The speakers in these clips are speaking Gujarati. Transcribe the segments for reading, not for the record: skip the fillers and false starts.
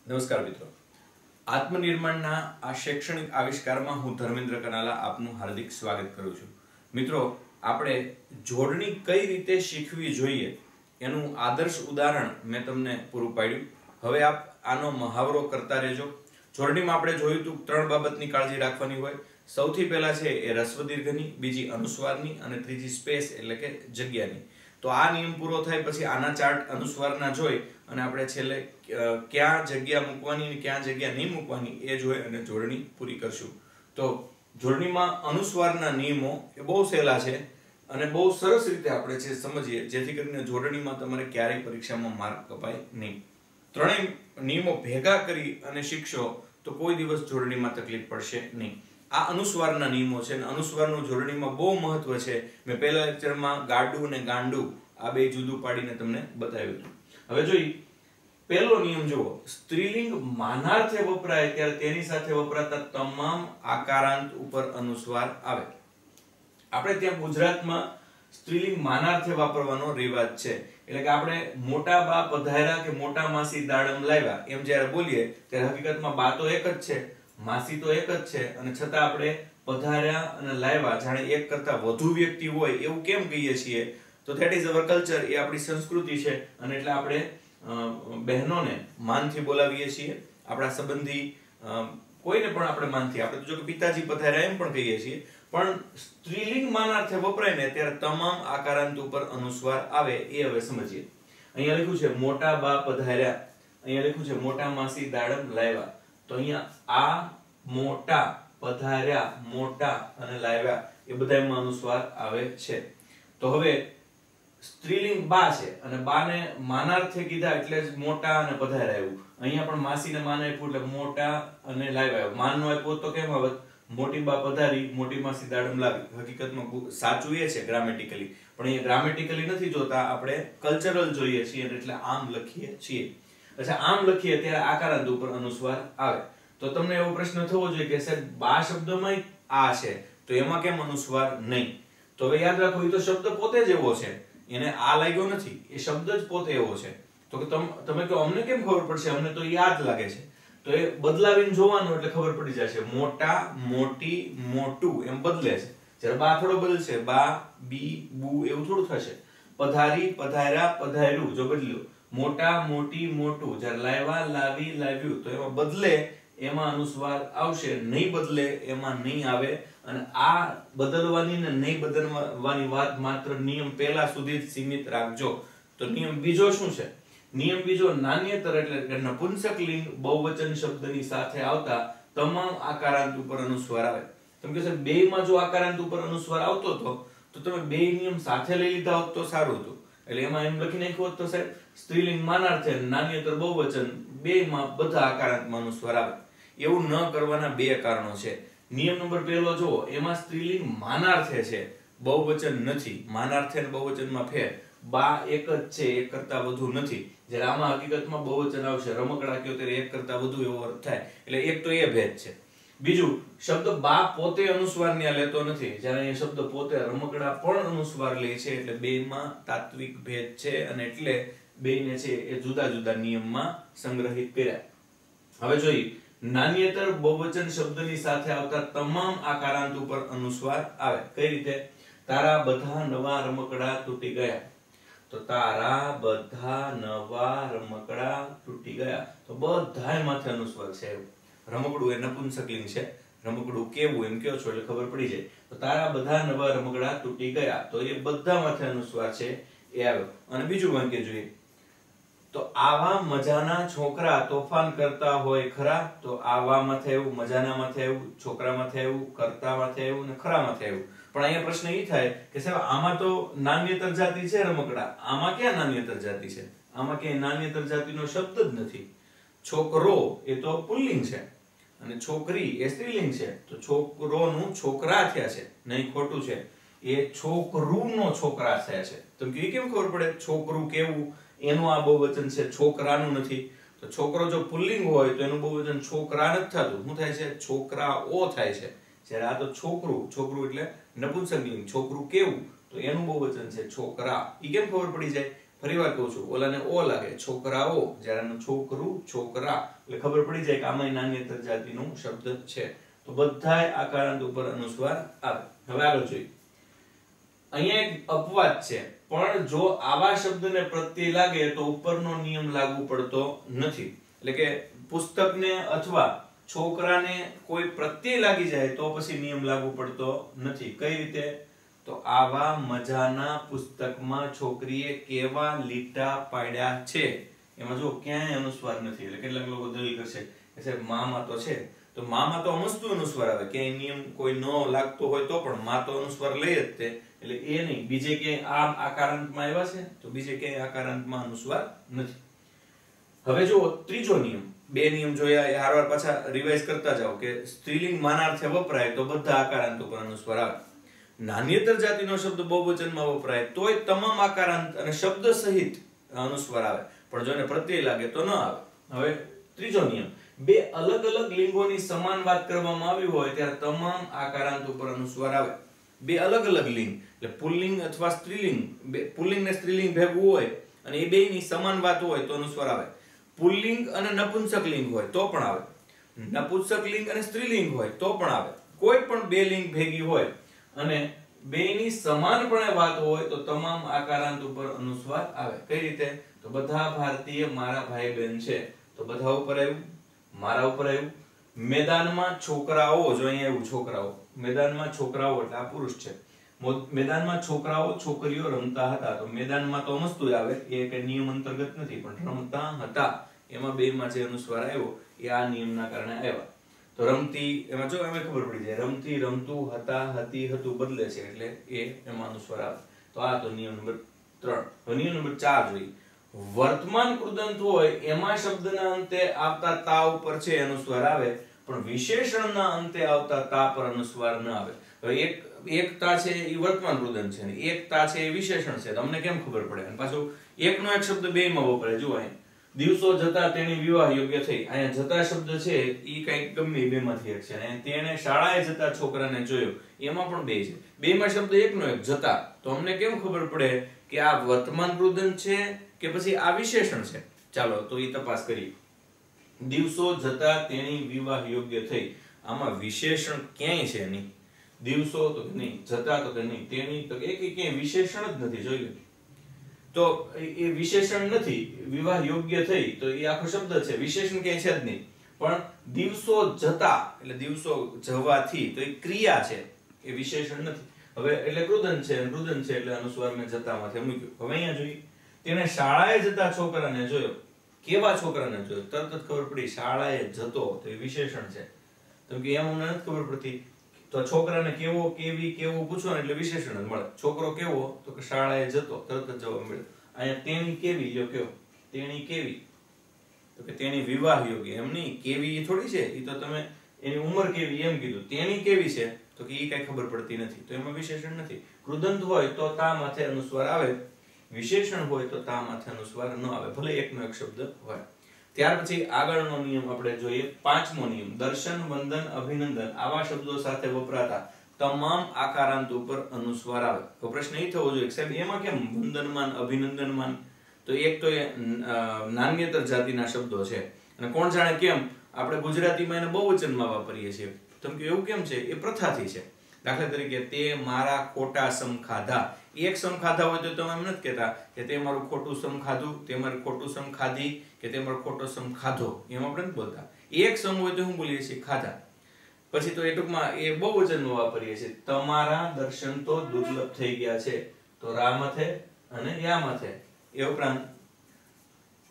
નમસ્કાર મિત્રો, આત્મનિર્માણના આ શૈક્ષણિક આવિષ્કારમાં હું ધર્મેન્દ્ર કનાલા આપનું હાર્દિક સ્વાગત કરું છું। મિત્રો, આપણે જોડણી કઈ રીતે શીખવી જોઈએ એનું આદર્શ ઉદાહરણ મેં તમને પૂરું પાડ્યું। હવે આપ આનો મહાવરો કરતા રહેજો। જોડણીમાં આપણે જોયું હતું ત્રણ બાબતની કાળજી રાખવાની હોય। સૌથી પહેલા છે એ રસ્વ દીર્ઘની, બીજી અનુસ્વારની અને ત્રીજી સ્પેસ એટલે કે જગ્યાની। તો આ નિયમ પૂરો થાય પછી આના ચાર્ટ અનુસ્વારના જોઈ અને આપણે છેલ્લે ક્યાં જગ્યા મૂકવાની અને ક્યાં જગ્યા નહીં મૂકવાની એ જોઈ અને જોડણી પૂરી કરશું। તો જોડણીમાં અનુસ્વારના નિયમો એ બહુ સહેલા છે અને બહુ સરસ રીતે આપણે છે સમજીએ, જેથી કરીને જોડણીમાં તમારે ક્યારેય પરીક્ષામાં માર્ક કપાય નહીં। ત્રણેય નિયમો ભેગા કરી અને શીખશો તો કોઈ દિવસ જોડણીમાં તકલીફ પડશે નહીં। આ અનુસ્વારના નિયમો છે અને અનુસ્વારનું જોડણીમાં બહુ મહત્વ છે। મેં પહેલા લેક્ચરમાં ગાડું અને ગાંડું આ બે જુદું પાડીને તમને બતાવ્યું હતું। હવે જોઈ પહેલો નિયમ જુઓ, સ્ત્રીલિંગ માનાર્થે વપરાય ત્યારે તેની સાથે વપરાતા તમામ આકારાંત ઉપર અનુસ્વાર આવે। આપણે ત્યાં ગુજરાતમાં સ્ત્રીલિંગ માનાર્થે વાપરવાનો રિવાજ છે, એટલે કે આપણે મોટા બા પધાર્યા કે મોટા માસી દાડમ લાવ્યા એમ જ્યારે બોલીએ ત્યારે હકીકતમાં બા તો એક જ છે, માસી તો એક જ છે, અને છતાં આપણે પધાર્યા અને લાવ્યા જાણે એક કરતા વધુ વ્યક્તિ હોય એવું કેમ કહીએ છીએ? તો ધેટ ઇઝ અવર કલ્ચર, એ આપણી સંસ્કૃતિ છે અને એટલે આપણે બહેનોને માનથી બોલાવીએ છીએ। આપણા સંબંધી કોઈને પણ આપણે માનથી, આપણે તો જો કે પિતાજી પધાર્યા એમ પણ કહીએ છીએ, પણ સ્ત્રીલિંગ માનાર્થે વપરાય ને ત્યારે તમામ આકારાંત ઉપર અનુસ્વાર આવે એ હવે સમજીએ। અહીંયા લખ્યું છે મોટા બા પધાર્યા, અહીંયા લખ્યું છે મોટા માસી દાડમ લાવ્યા। તો અહીંયા આ મોટા પધાર્યા, મોટા અને લાવ્યા એ બધામાં અનુસ્વાર આવે છે। તો હવે સ્ત્રીલિંગ બા છે અને બાને માનાર્થે કીધા એટલે જ મોટા અને પધાર્યા આવ્યું। અહીંયા પણ માસીને માન આપ્યું એટલે મોટા અને લાવ્યા આવ્યું। માનનો આપ્યો તો કેમ આવત? મોટી બા પધારી, મોટી માસી દાડમ લાવી। હકીકતમાં સાચું એ છે ગ્રામેટિકલી, પણ અહીંયા ગ્રામેટિકલી નથી જોતા, આપણે કલ્ચરલ જોઈએ છીએ એટલે આમ લખીએ છીએ। અચ્છા, આમ લખીએ ત્યારે આકારાંત ઉપર અનુસ્વાર આવે। તો તમને એવો પ્રશ્ન થવો જોઈએ કે સાહેબ બા શબ્દમાં આ છે તો એમાં કેમ અનુસ્વાર નહીં? તો હવે યાદ રાખો, એ તો શબ્દ પોતે જ એવો છે, એને આ લાગ્યો નથી, એ શબ્દ જ પોતે એવો છે। તો કે તમે કહો અમને કેમ ખબર પડશે? અમને તો યાદ લાગે છે। તો એ બદલાવીને જોવાનું એટલે ખબર પડી જશે। મોટા, મોટી, મોટું એમ બદલે છે, જ્યારે બા થોડો બદલશે, બા, બી, બુ એવું થોડું થશે। પધારી, પધાર્યા, પધાર્યું જો બદલ્યો। મોટા, મોટી, મોટું, જ્યારે લાવ્યા, લાવી, લાવ્યું, તો એમાં બદલે એમાં અનુસ્વાર આવશે, નહીં બદલે એમાં નહીં આવે। અને આ બદલવાની ને નહીં બદલવાની વાત માત્ર નિયમ પહેલા સુધી જ સીમિત રાખજો। તો નિયમ બીજો શું છે? નિયમ બીજો, નાન્યતર એટલે કે નપુંસક લિંગ બહુવચન શબ્દની સાથે આવતા તમામ આકારાંત ઉપર અનુસ્વાર આવે। કેમ કે સાહેબ બેયમાં જો આકારાંત ઉપર અનુસ્વાર આવતો હતો તો તમે બે નિયમ સાથે લઈ લીધા હોત તો સારું હતું। એટલે એમાં એમ લખી નાખ્યું હોત તો સાહેબ સ્ત્રીલિંગ માનાર્થે નાન્યતર બહુવચન બેયમાં બધા આકારાંતમાં અનુસ્વાર આવે। એવું ન કરવાના બે કારણો છે। નિયમ નંબર પહેલો જુઓ, એમાં સ્ત્રીલિંગ માનાર્થે છે, બહુવચન નથી। માનાર્થે અને બહુવચનમાં ફેર, બા એક જ છે, એક કરતા વધુ નથી। જ્યારે આમાં હકીકતમાં બહુવચન આવશે, રમકડા કયો ત્યારે એક કરતા વધુ એવો અર્થ થાય, એટલે એક તો એ ભેદ છે। બીજું, શબ્દ બા પોતે અનુસ્વાર ન્યા લેતો નથી, જ્યારે અહીંયા શબ્દ પોતે રમકડા પણ અનુસ્વાર લે છે, એટલે બેયમાં તાત્વિક ભેદ છે અને એટલે બેયને છે એ જુદા જુદા નિયમમાં સંગ્રહિત કર્યા। હવે જોઈએ, નાન્યતર બહુવચન શબ્દની સાથે આવતા તમામ આકારાંત ઉપર અનુસ્વાર આવે। કઈ રીતે? તારા બધા નવા રમકડા તૂટી ગયા। તો તારા બધા નવા રમકડા તૂટી ગયા, તો બધાય માથે અનુસ્વાર છે। રમકડું એ નપુંસક લિંગ છે, રમકડું કેવું એમ કયો છો એટલે ખબર પડી જાય। તો તારા બધા નવા રમકડા તૂટી ગયા, તો એ બધા માથે અનુસ્વાર છે એ આવ્યો। અને બીજું વાક્ય જોઈએ, તો આવા મજાના છોકરા તોફાન કરતા હોય ખરા। તો આવા માથે આવ્યું, મજાના માથે આવ્યું, છોકરા માથે આવ્યું, કરતા માથે આવ્યું અને ખરા માથે આવ્યું। પણ અહીંયા પ્રશ્ન એ થાય કે સાહેબ આમાં તો નાન્યતર જાતિ છે રમકડા, આમાં ક્યાં નાન્યતર જાતિ છે? આમાં ક્યાંય નાન્યતર જાતિનો શબ્દ જ નથી। છોકરો એ તો પુલ્લિંગ છે અને છોકરી એ સ્ત્રીલિંગ છે, તો છોકરોનું છોકરા થયા છે, નહીં ખોટું છે, એ છોકરુંનો છોકરા થયા છે। તો કેમ ખબર પડે છોકરું કેવું? એનું આ બહુવચન છે, છોકરાનું નથી। તો છોકરો જો પુલ્લિંગ હોય તો એનું બહુવચન છોકરા નથી થતું, શું થાય છે? છોકરાઓ થાય છે। જ્યારે આ તો છોકરું, છોકરું એટલે નપુંસક લિંગ, છોકરું કેવું? તો એનું બહુવચન છે છોકરા। ઈ કેમ ખબર પડી જાય? ફરીવાર કહું છું, ઓલાને ઓ લાગે, છોકરાઓ, જ્યારે છોકરું, છોકરા, એટલે ખબર પડી જાય કે આમાં નાન્યતર જાતિનો શબ્દ છે. તો બધાય આકારાંત ઉપર અનુસ્વાર આવે. હવે આગળ જોઈએ. અહીંયા એક અપવાદ છે, પણ જો આવા શબ્દને પ્રત્યય લાગે તો ઉપરનો નિયમ લાગુ પડતો નથી. એટલે કે પુસ્તકને અથવા છોકરાને કોઈ પ્રત્યય લાગી જાય તો પછી નિયમ લાગુ પડતો નથી. કઈ રીતે? તો આવા મજાના પુસ્તકમાં છોકરીએ કેવા લીટા પાડ્યા છે, એમાં જો ક્યાંય અનુસ્વાર નથી. એટલે કેટલાક લોકો દલીલ કરશે કે સાહેબ મામાં તો છે, તો મામાં તો અમસ્તુ અનુસ્વાર આવે, ક્યાંય નિયમ કોઈ ન લાગતો હોય તો પણ માં તો અનુસ્વાર લઈ જ તે, એટલે એ નહીં. બીજે ક્યાંય આ આકારાંતમાં આવ્યા છે તો બીજે ક્યાંય આકારાંતમાં અનુસ્વાર નથી. હવે જો ત્રીજો નિયમ, બે નિયમ જોયા, એ હારવાર પાછા રિવાઇઝ કરતા જાઓ કે સ્ત્રીલિંગ માનાર્થે વપરાય તો બધા આકારાંત ઉપર અનુસ્વાર આવે. નાન્યતર જાતિનો શબ્દ બહુવચનમાં વપરાય તોય તમામ આકારાંત અને શબ્દ સહિત અનુસ્વાર આવે, પણ જો એને પ્રત્યય લાગે તો ન આવે. હવે ત્રીજો નિયમ, બે અલગ અલગ લિંગોની સમાન વાત કરવામાં આવી હોય ત્યારે તમામ આકારાંત ઉપર અનુસ્વાર આવે. બે અલગ અલગ લિંગ એટલે પુલ્લિંગ અથવા સ્ત્રીલિંગ, પુલ્લિંગ ને સ્ત્રીલિંગ ભેગું હોય અને એ બેયની સમાન વાત હોય તો અનુસ્વાર આવે. પુલ્લિંગ અને નપુંસક લિંગ હોય તો પણ આવે. નપુંસક લિંગ અને સ્ત્રીલિંગ હોય તો પણ આવે. કોઈ પણ બે લિંગ ભેગી હોય અને બેયની સમાનપણે વાત હોય તો તમામ આકારાંત ઉપર અનુસ્વાર આવે. કઈ રીતે? તો બધા ભારતીય મારા ભાઈ બહેન છે, તો બધા ઉપર આવ્યું, મારા ઉપર આવ્યું. મેદાનમાં છોકરાઓ, જો અહીંયા આવ્યું છોકરાઓ, મેદાનમાં છોકરાઓ એટલે આ પુરુષ છે. મેદાનમાં છોકરાઓ છોકરીઓ રમતા હતા, તો મેદાનમાં તો અમસ્તુ આવે, એ કઈ નિયમ અંતર્ગત નથી, પણ રમતા હતા એમાં બેમાં જે અનુસ્વાર આવ્યો એ આ નિયમના કારણે આવ્યા. તો રમતી, એમાં જો એમાં ખબર પડી જાય, રમતી, રમતું, હતા, હતી, હતું બદલે છે એટલે એ એમાં અનુસ્વાર આવે. તો આ તો નિયમ નંબર 3. હવે નિયમ નંબર 4 જોઈએ. વર્તમાન કૃદંત હોય એમાં શબ્દના અંતે આવતા તા ઉપર છે અનુસ્વાર આવે, પણ વિશેષણના અંતે આવતા તા પર અનુસ્વાર ન આવે. હવે એક તા છે એ વર્તમાન કૃદંત છે, ને એક તા છે એ વિશેષણ છે. તમને કેમ ખબર પડે? અને પાછું એકનો એક શબ્દ બેયમાં વપરાય. જુઓ અહીં દિવસો જતા તેણી વિવાહ યોગ્ય થઈ, અહીંયા જતા શબ્દ છે એ કઈક ગમે બેમાંથી એક છે. અને તેણે શાળાએ જતા છોકરાને જોયો, એમાં પણ બે છે. બેમાં શબ્દ એકનો એક જતા, તો અમને કેમ ખબર પડે કે આ વર્તમાન કૃદંત છે કે પછી આ વિશેષણ છે? ચાલો તો એ તપાસ કરીએ. દિવસો જતા તેણી વિવાહ યોગ્ય થઈ, આમાં વિશેષણ ક્યાંય છે નહીં. દિવસો તો નહીં, જતા તો નહીં, તેણી તો એક ક્યાંય વિશેષણ જ નથી. જોઈ લો તો એ વિશેષણ નથી. વિવાહ યોગ્ય થઈ તો એ આખો શબ્દ છે, વિશેષણ ક્યાંય છે જ નહીં. પણ દિવસો જતા એટલે દિવસો જવાથી, તો એ ક્રિયા છે, એ વિશેષણ નથી. હવે એટલે કૃદંત છે, કૃદંત છે એટલે અનુસ્વાર મેં જતામાંથી મૂક્યો. હવે અહીંયા જોઈએ, તેને શાળાએ જતા છોકરાને જોયો. કેવા છોકરાને જોયો? તરત જ ખબર પડી, શાળાએ જતો તો એ વિશેષણ છે. તો કે એમ અમને નથી ખબર પડતી. તો છોકરાને કેવો, કેવી, કેવું પૂછો ને એટલે વિશેષણ જ મળે. છોકરો કેવો? તો કે શાળાએ જતો, તરત જ જવાબ મળે. અહીંયા તેણી કેવી, જો કયો તેણી કેવી, તો કે તેણી વિવાહ યોગ્ય. એમ નહીં, કેવી થોડી છે, એ તો તમે એની ઉંમર કેવી એમ કીધું. તેણી કેવી છે તો કે એ કઈ ખબર પડતી નથી, તો એમાં વિશેષણ નથી. કૃદંત હોય તો તા માથે અનુસ્વાર આવે, વિશેષણ હોય તો તા માથે અનુસ્વાર ન આવે, ભલે એકનો એક શબ્દ હોય. ત્યાર પછી આગળનો નિયમ આપણે જોઈએ, 5મો નિયમ. દર્શન, વંદન, અભિનંદન આવા શબ્દો સાથે વપરાતા તમામ આકારાંત ઉપર અનુસ્વાર આવે. તો પ્રશ્ન એ થવો જોઈએ સાહેબ એમાં કેમ વંદનમાન, અભિનંદનમાન? તો એક તો એ નાન્યતર જાતિના શબ્દો છે, અને કોણ જાણે કેમ આપણે ગુજરાતીમાં એને બહુવચનમાં વાપરીએ છીએ. તો એવું કેમ છે? એ પ્રથાથી છે. દાખલા તરીકે, તે મારા ખોટા સમ ખાધા. એક સમ ખાધા હોય તો તમે એમ નથી કહેતા કે તે મારું ખોટું સમ ખાધું, તે મારું ખોટું સમ ખાધી, કે તે મારો ખોટો સમ ખાધો, એમ આપણે નથી બોલતા. એક સમ હોય તો શું બોલીએ છીએ? ખાધા. પછી તો એ ટૂંકમાં એ બહુવચનમાં વાપરીએ છીએ. તમારા દર્શન તો દુર્લભ થઈ ગયા છે, તો રા માથે અને યા માથે. એ ઉપરાંત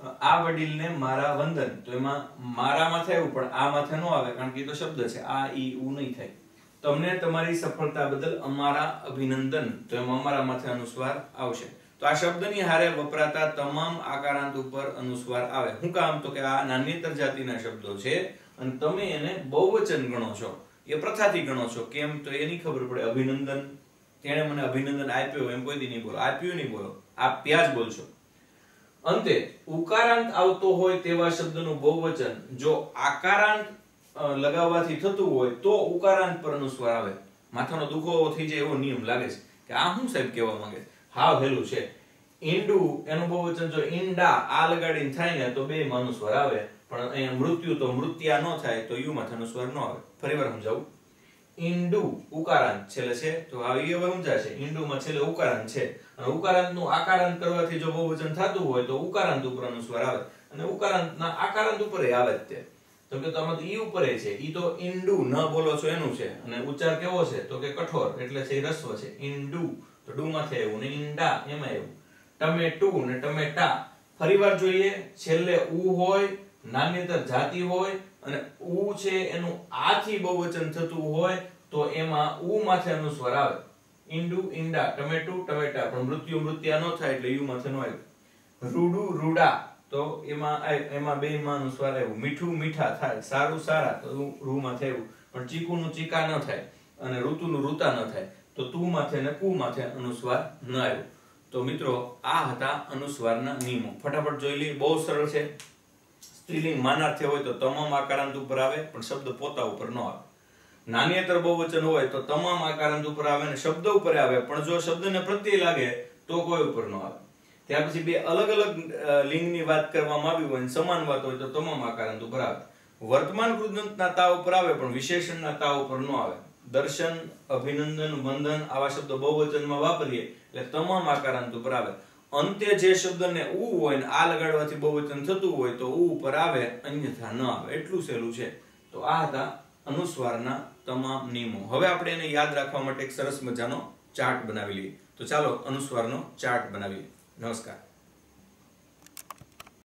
આ વડીલને મારા વંદન, તો એમાં મારા માથે આવ્યું પણ આ માથે ન આવે, કારણ કે એ તો શબ્દ છે. આ ઈ ઉ નહીં થાય. તમને તમારી સફળતા બદલ અમારા અભિનંદન, તો એમાં અમારા માથે અનુસ્વાર આવશે. તો આ શબ્દની હારે વપરાતા તમામ આકારાંત ઉપર અનુસ્વાર આવે. શું કામ? તો કે આ નાન્યતર જાતિના શબ્દો છે અને તમે એને બહુવચન ગણો છો, એ પ્રથાથી ગણો છો. કેમ? તો એની ખબર પડે. અભિનંદન, તેણે મને અભિનંદન આપ્યો, એમ કોઈ દી નહીં બોલો. આપ્યું નહીં બોલો, આપ્યા જ બોલશો. અંતે ઉકારાંત આવતો હોય તેવા શબ્દનું બહુવચન જો આકારાંત લગાવવાથી થતું હોય તો ઉકારાંત પર અનુસ્વાર આવે. માથાનો દુખાવો થઈ જાય એવો નિયમ લાગે છે કે આ શું સાહેબ કહેવા માંગે? હાવ હેલું છે. ઈંડું એનું બહુવચન જો ઈંડા આ લગાડીને થાય ને તો બે માં અનુસ્વાર આવે, પણ અહીંયા મૃત્યુ તો મૃત્યા ન થાય તો યુ માંથી અનુસ્વાર ન આવે. ફરીવાર સમજાવું. ઈંડું ઉકારાંત છેલ્લે છે, તો આ એ હવે સમજાશે. ઈંડુમાં છેલ્લે ઉકારાંત છે અને ઉકારાંતનું આકારાંત કરવાથી જો બહુવચન થતું હોય તો ઉકારાંત ઉપર અનુસ્વાર આવે અને ઉકારાંતના આકારાંત ઉપર આવે જ તે. તો કે તમે ઈ ઉપર છે, ઈ તો ઈંડું ન બોલો છો એનું છે અને ઉચ્ચાર કેવો છે તો કે કઠોર એટલે છે રસ્વ છે. ઈંડું તો ડુ માંથી આવ્યું ને ઈંડા એમાં આવ્યું. ટમેટું ને ટમેટા. ફરીવાર જોઈએ, છેલ્લે ઉ હોય, નાન્યતર જાતિ હોય અને ઉ છે એનું આથી બહુવચન થતું હોય તો એમાં ઉ માથે અનુસ્વાર આવે. ઈંડું ઈંડા, ટમેટું ટમેટા, પણ મૃત્યુ મૃત્યા ન થાય એટલે યુ માથે ન આવે. રૂડું રૂડા, તો એમાં બે માં અનુસ્વાર આવ્યું. મીઠું મીઠા થાય, સારું સારા, તો રૂ માં થયું. પણ ચીકુનું ચીકા ન થાય અને ઋતુનું ઋતા ન થાય તો તું માથે ને કુ માથે અનુસ્વાર ન આવ્યું. તો મિત્રો આ હતા અનુસ્વારના નિયમો. ફટાફટ જોઈ લઈએ, બહુ સરળ છે. સ્ત્રીલિંગ માનાર્થે હોય તો તમામ આકારાંત ઉપર આવે પણ શબ્દ પોતા ઉપર ન આવે. નાન્યતર બહુવચન હોય તો તમામ આકારાંત ઉપર આવે અને શબ્દ ઉપર આવે, પણ જો શબ્દને પ્રત્યય લાગે તો કોઈ ઉપર ન આવે. ત્યાર પછી બે અલગ અલગ લિંગની વાત કરવામાં આવી હોય અને સમાન વાત હોય તો તમામ આકારાંત ઉપર આવે. વર્તમાન કૃદંતના તા ઉપર આવે પણ વિશેષણના તા ઉપર ન આવે. દર્શન, અભિનંદન, વંદન આવા શબ્દો બહુવચનમાં વાપરીએ એટલે તમામ આકારાંત ઉપર આવે. અંતે જે શબ્દને ઉ હોય ને આ લગાડવાથી બહુવચન થતું હોય તો ઉ ઉપર આવે, અન્યથા ન આવે. એટલું સહેલું છે. તો આ હતા અનુસ્વારના તમામ નિયમો. હવે આપણે એને યાદ રાખવા માટે એક સરસ મજાનો ચાર્ટ બનાવી લઈએ. તો ચાલો અનુસ્વારનો ચાર્ટ બનાવીએ. નમસ્કાર.